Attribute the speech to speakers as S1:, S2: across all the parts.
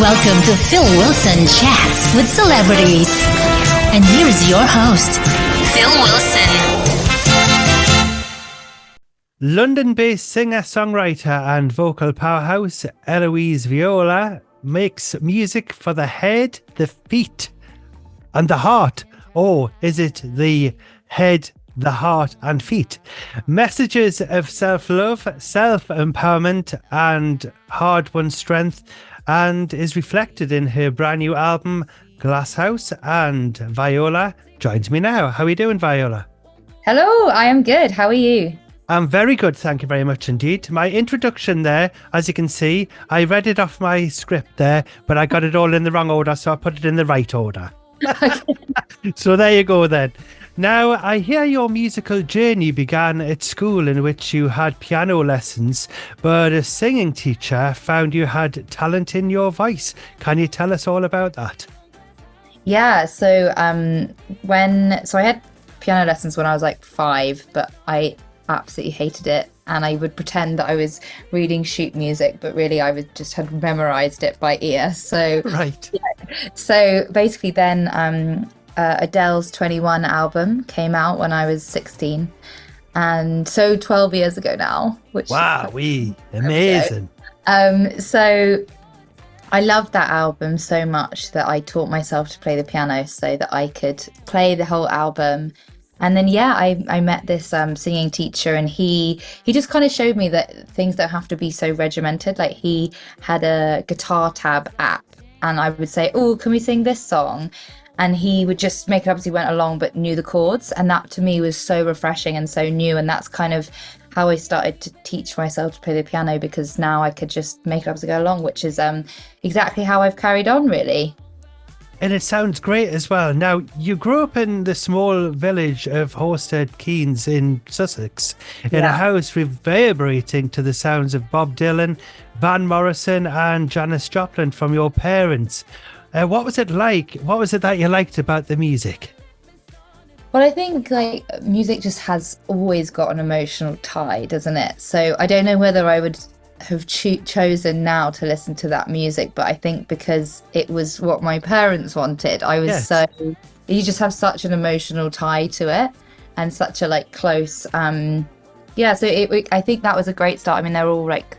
S1: Welcome to Phil Wilson Chats with Celebrities. And here's your host, Phil Wilson.
S2: London-based singer-songwriter and vocal powerhouse Eloise Viola makes music for the head, the feet, and the heart. Or is it the head, the heart, and feet? Messages of self-love, self-empowerment, and hard-won strength, and is reflected in her brand new album, Glasshouse. And Viola joins me now. How are you doing, Viola?
S3: Hello, I am good. How are you?
S2: I'm very good, thank you very much indeed. My introduction there, as you can see, I read it off my script there, but I got it all in the wrong order, so I put it in the right order. So there you go then. Now, I hear your musical journey began at school, in which you had piano lessons, but a singing teacher found you had talent in your voice. Can you tell us all about that?
S3: Yeah, so I had piano lessons when I was like 5, but I absolutely hated it, and I would pretend that I was reading sheet music, but really I was just had memorized it by ear. So
S2: right.
S3: Yeah. So basically then Adele's 21 album came out when I was 16, and so 12 years ago now, which
S2: amazing.
S3: So I loved that album so much that I taught myself to play the piano so that I could play the whole album. And then I met this singing teacher, and he just kind of showed me that things don't have to be so regimented. Like, he had a guitar tab app, and I would say, oh, can we sing this song? And he would just make it up as he went along, but knew the chords. And that to me was so refreshing and so new. And that's kind of how I started to teach myself to play the piano, because now I could just make it up as I go along, which is exactly how I've carried on, really.
S2: And it sounds great as well. Now, you grew up in the small village of Horsted Keynes in Sussex, in a house reverberating to the sounds of Bob Dylan, Van Morrison, and Janis Joplin from your parents. What was it like? What was it that you liked about the music?
S3: Well, I think like music just has always got an emotional tie, doesn't it? So I don't know whether I would have chosen now to listen to that music, but I think because it was what my parents wanted, I was you just have such an emotional tie to it, and such a like close so I think that was a great start. I mean, they're all like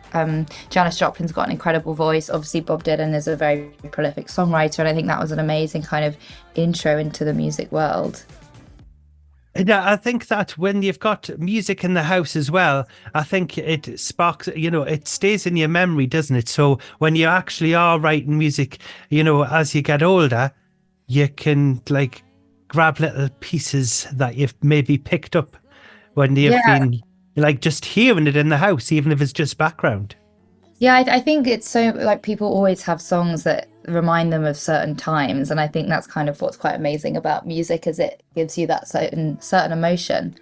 S3: Janis Joplin's got an incredible voice. Obviously Bob Dylan is a very prolific songwriter, and I think that was an amazing kind of intro into the music world.
S2: Yeah, I think that when you've got music in the house as well, I think it sparks, it stays in your memory, doesn't it? So when you actually are writing music, as you get older, you can like grab little pieces that you've maybe picked up when you've been like just hearing it in the house, even if it's just background.
S3: Yeah, I think it's so like people always have songs that remind them of certain times, and I think that's kind of what's quite amazing about music, is it gives you that certain emotion.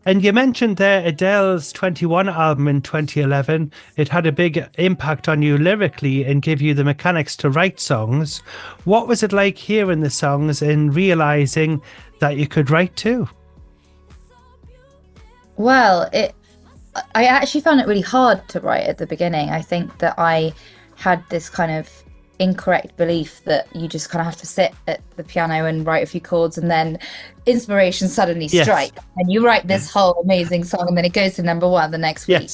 S2: And you mentioned there Adele's 21 album in 2011. It had a big impact on you lyrically and gave you the mechanics to write songs. What was it like hearing the songs and realizing that you could write too?
S3: Well, I actually found it really hard to write at the beginning. I think that I had this kind of incorrect belief that you just kind of have to sit at the piano and write a few chords, and then inspiration suddenly strikes, and you write this whole amazing song, and then it goes to number 1 the next week.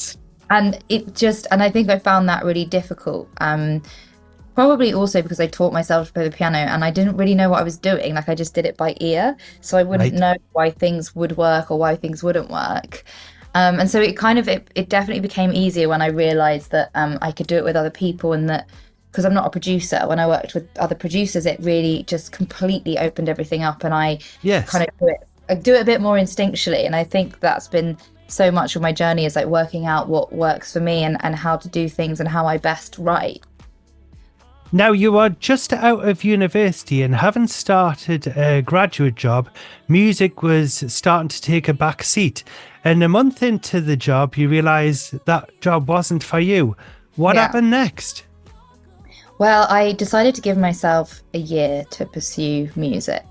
S3: And I think I found that really difficult. Probably also because I taught myself to play the piano, and I didn't really know what I was doing. Like, I just did it by ear, so I wouldn't know why things would work or why things wouldn't work. And so it definitely became easier when I realized that I could do it with other people, and that because I'm not a producer, when I worked with other producers, it really just completely opened everything up, and I kind of do it a bit more instinctually. And I think that's been so much of my journey, is like working out what works for me and how to do things and how I best write.
S2: Now, you are just out of university and haven't started a graduate job. Music was starting to take a back seat. And a month into the job, you realised that job wasn't for you. What happened next?
S3: Well, I decided to give myself a year to pursue music.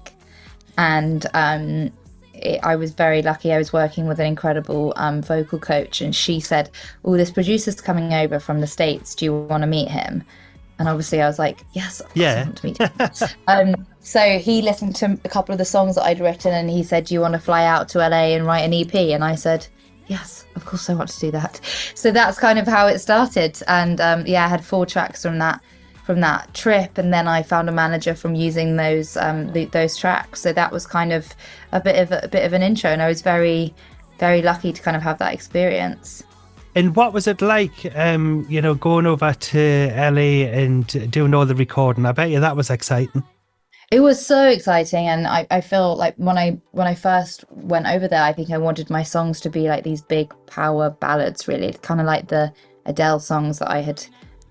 S3: And I was very lucky. I was working with an incredible vocal coach, and she said, oh, this producer's coming over from the States. Do you want to meet him? And obviously I was like, yes, of course I
S2: Yeah.
S3: want to meet him. So he listened to a couple of the songs that I'd written, and he said, do you want to fly out to LA and write an EP? And I said, yes, of course I want to do that. So that's kind of how it started. And I had 4 tracks from that trip, and then I found a manager from using those tracks. So that was kind of a bit of an intro, and I was very, very lucky to kind of have that experience.
S2: And what was it like, going over to LA and doing all the recording? I bet you that was exciting.
S3: It was so exciting, and I feel like when I first went over there, I think I wanted my songs to be like these big power ballads, really, kind of like the Adele songs that I had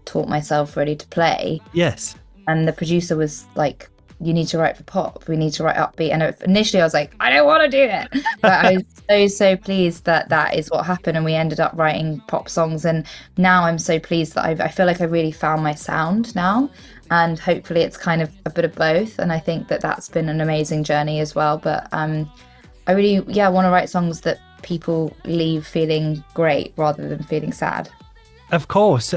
S3: taught myself really to play.
S2: Yes.
S3: And the producer was like, you need to write for pop, we need to write upbeat. And initially I was like, I don't want to do it, but I was so pleased that is what happened, and we ended up writing pop songs. And now I'm so pleased that I feel like I really found my sound now, and hopefully it's kind of a bit of both. And I think that's been an amazing journey as well. But I really want to write songs that people leave feeling great rather than feeling sad.
S2: Of course.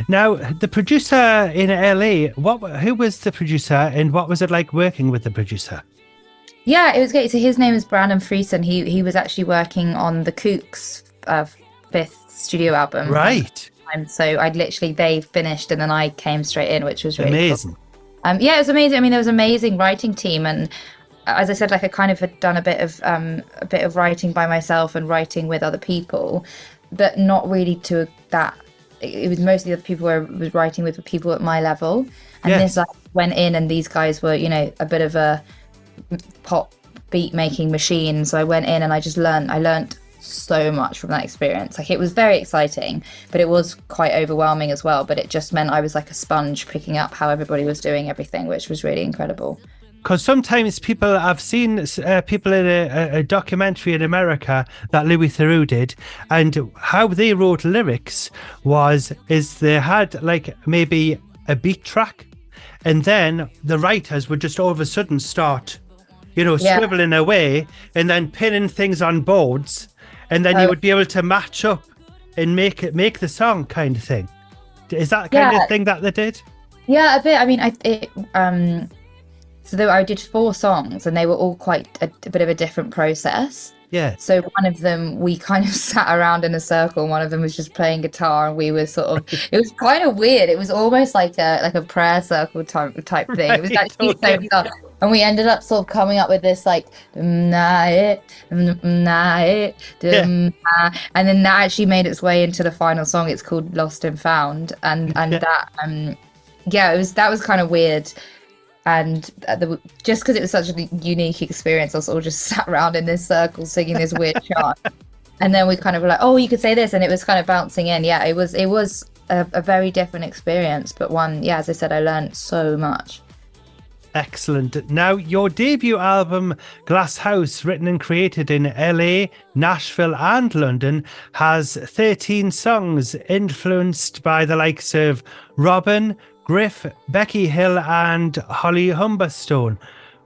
S2: Now, the producer in LA, who was the producer, and what was it like working with the producer?
S3: Yeah, it was great. So his name is Brandon Friesen. He was actually working on the Kooks' 5th studio album.
S2: Right.
S3: So they finished, and then I came straight in, which was really
S2: amazing.
S3: Cool. It was amazing. I mean, there was an amazing writing team, and as I said, like I kind of had done a bit of writing by myself and writing with other people, but not really to that. It was mostly the people I was writing with were people at my level, and
S2: yes.
S3: this went in, and these guys were, a bit of a pop beat making machine. So I went in and I learned so much from that experience. Like, it was very exciting, but it was quite overwhelming as well. But it just meant I was like a sponge picking up how everybody was doing everything, which was really incredible.
S2: Because sometimes I've seen people in a documentary in America that Louis Theroux did, and how they wrote lyrics is they had like maybe a beat track, and then the writers would just all of a sudden start, scribbling away and then pinning things on boards, and then you would be able to match up and make the song kind of thing. Is that kind of thing that they did?
S3: Yeah, a bit. I mean, So I did 4 songs, and they were all quite a bit of a different process.
S2: Yeah.
S3: So one of them, we kind of sat around in a circle. One of them was just playing guitar, and we were sort of, it was kind of weird. It was almost like a prayer circle type thing. Right, it was actually so bizarre. And we ended up sort of coming up with this like, and then that actually made its way into the final song. It's called Lost and Found. And that was kind of weird. And just because it was such a unique experience, I sort of just sat around in this circle singing this weird chant. And then we kind of were like, oh, you could say this. And it was kind of bouncing in. Yeah, it was a very different experience. But one, as I said, I learned so much.
S2: Excellent. Now, your debut album, Glasshouse, written and created in LA, Nashville and London, has 13 songs influenced by the likes of Robyn, Griff, Becky Hill and Holly Humberstone.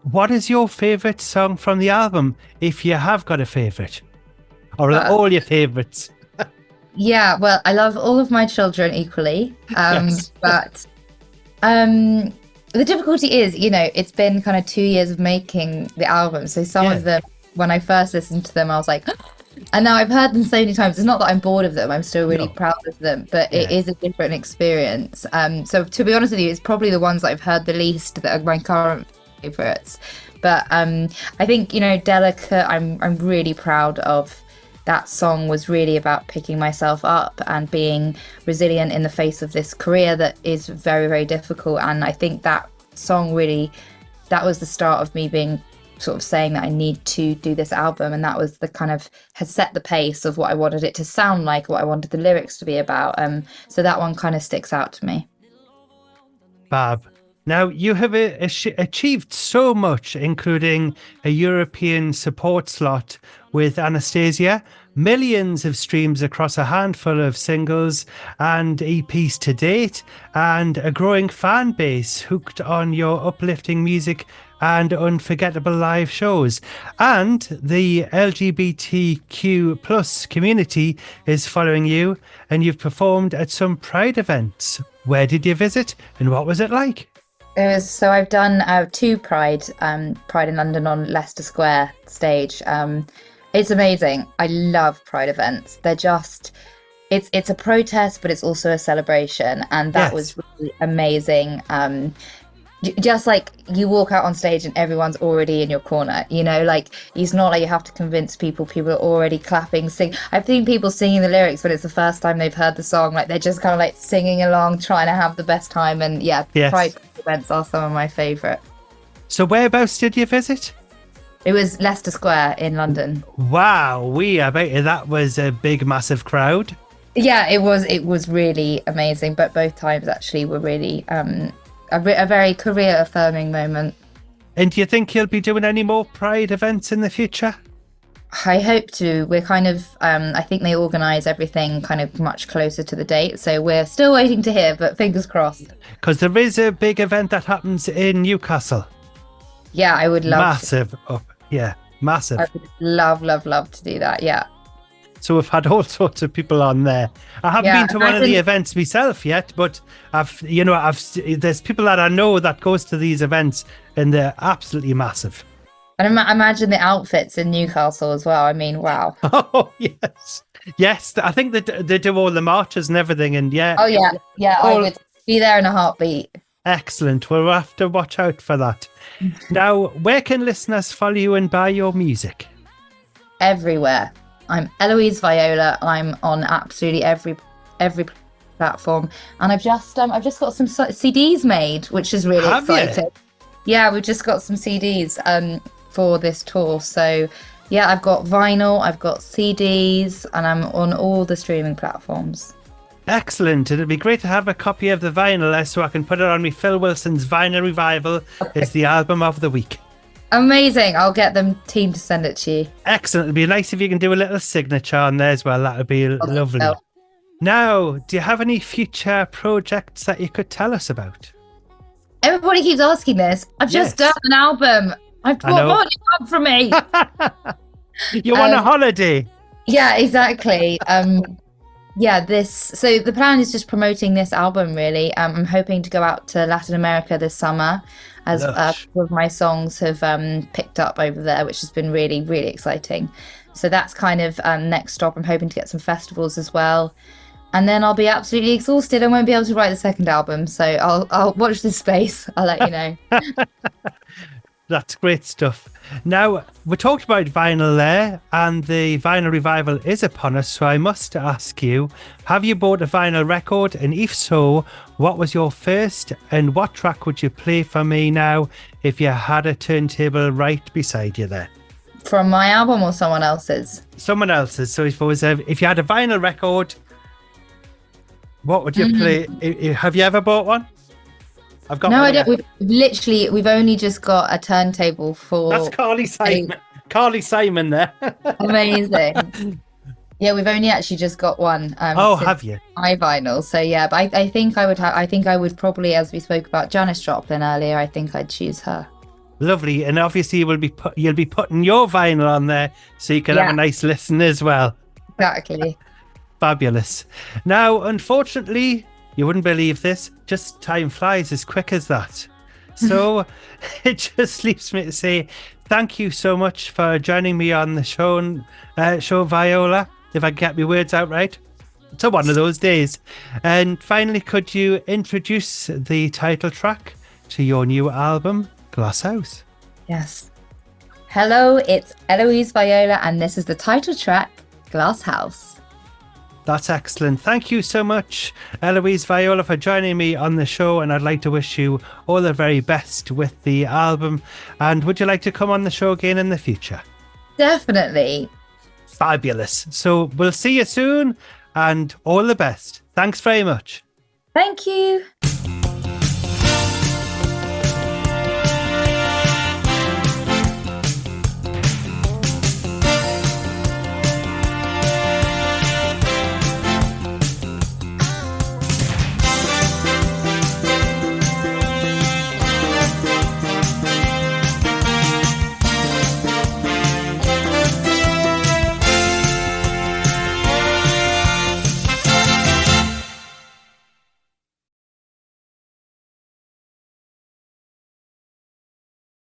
S2: What is your favourite song from the album, if you have got a favourite? Or all your favourites?
S3: Yeah, well, I love all of my children equally.
S2: Yes.
S3: But the difficulty is, it's been kind of 2 years of making the album. So some of them, when I first listened to them, I was like, and now I've heard them so many times. It's not that I'm bored of them. I'm still really proud of them, but it is a different experience. So to be honest with you, it's probably the ones that I've heard the least that are my current favorites. But I think, Delicate, I'm really proud of. That song was really about picking myself up and being resilient in the face of this career that is very, very difficult. And I think that song that was the start of me being sort of saying that I need to do this album, and that was the kind of has set the pace of what I wanted it to sound like, what I wanted the lyrics to be about. So that one kind of sticks out to me.
S2: Fab. Now, you have achieved so much, including a European support slot with Anastacia, millions of streams across a handful of singles and EPs to date, and a growing fan base hooked on your uplifting music and unforgettable live shows. And the LGBTQ plus community is following you, and you've performed at some Pride events. Where did you visit and what was it like?
S3: I've done 2 Pride in London on Leicester Square stage. It's amazing. I love Pride events. They're just, it's a protest, but it's also a celebration, and that was really amazing. Just like you walk out on stage and everyone's already in your corner, like it's not like you have to convince people are already clapping, sing. I've seen people singing the lyrics when it's the first time they've heard the song, like they're just kind of like singing along, trying to have the best time. And Pride events are some of my favourite.
S2: So whereabouts did you visit?
S3: It was Leicester Square in London.
S2: Wow, I bet you that was a big, massive crowd.
S3: Yeah, it was really amazing, but both times actually were really a very career-affirming moment.
S2: And do you think you'll be doing any more Pride events in the future?
S3: I hope to. We're kind of, I think they organise everything kind of much closer to the date, so we're still waiting to hear, but fingers crossed.
S2: Because there is a big event that happens in Newcastle.
S3: Yeah, I would love
S2: massive. Massive.
S3: I would love to do that, yeah.
S2: So we've had all sorts of people on there. I haven't been to one of the events myself yet, but there's people that I know that goes to these events, and they're absolutely massive.
S3: And imagine the outfits in Newcastle as well. I mean, wow.
S2: Oh yes. I think they do all the marches and everything, and
S3: Oh yeah. I would be there in a heartbeat.
S2: Excellent. Well, we'll have to watch out for that. Now, where can listeners follow you and buy your music?
S3: Everywhere. I'm Eloise Viola. I'm on absolutely every platform, and I've just got some CDs made, which is really exciting. Yeah, we've just got some CDs for this tour. So yeah, I've got vinyl, I've got CDs, and I'm on all the streaming platforms.
S2: Excellent. It'd be great to have a copy of the vinyl so I can put it on me. Phil Wilson's Vinyl Revival is the album of the week.
S3: Amazing. I'll get them team to send it to you.
S2: Excellent. It'd be nice if you can do a little signature on there as well. That would be lovely. Now, do you have any future projects that you could tell us about?
S3: Everybody keeps asking this. I've just done an album. I've brought more up from me.
S2: You're on a holiday.
S3: Yeah, exactly. So the plan is just promoting this album, really. I'm hoping to go out to Latin America this summer, as one of my songs have picked up over there, which has been really, really exciting. So that's kind of next stop. I'm hoping to get some festivals as well. And then I'll be absolutely exhausted and won't be able to write the second album. So I'll watch this space. I'll let you know.
S2: That's great stuff. Now, we talked about vinyl there, and the vinyl revival is upon us, so I must ask you, have you bought a vinyl record? And if so, what was your first, and what track would you play for me now if you had a turntable right beside you there?
S3: From my album or someone else's?
S2: Someone else's. So if you had a vinyl record, what would you play? Have you ever bought one? I've got
S3: no, I don't. We've only just got a turntable for.
S2: That's Carly Simon. Carly Simon there.
S3: Amazing. Yeah, we've only actually just got one.
S2: Have you?
S3: My vinyl. So yeah, but I think I would have. I think I would probably, as we spoke about Janis Joplin earlier, I think I'd choose her.
S2: Lovely, and obviously you'll be putting your vinyl on there, so you can have a nice listen as well.
S3: Exactly.
S2: Fabulous. Now, unfortunately, you wouldn't believe this, just time flies as quick as that. So it just leaves me to say thank you so much for joining me on the show, Viola, if I can get my words out right. It's one of those days. And finally, could you introduce the title track to your new album, Glasshouse?
S3: Yes. Hello, it's Eloise Viola, and this is the title track, Glasshouse.
S2: That's excellent. Thank you so much, Eloise Viola, for joining me on the show, and I'd like to wish you all the very best with the album. And would you like to come on the show again in the future?
S3: Definitely.
S2: Fabulous. So we'll see you soon, and all the best. Thanks very much.
S3: Thank you.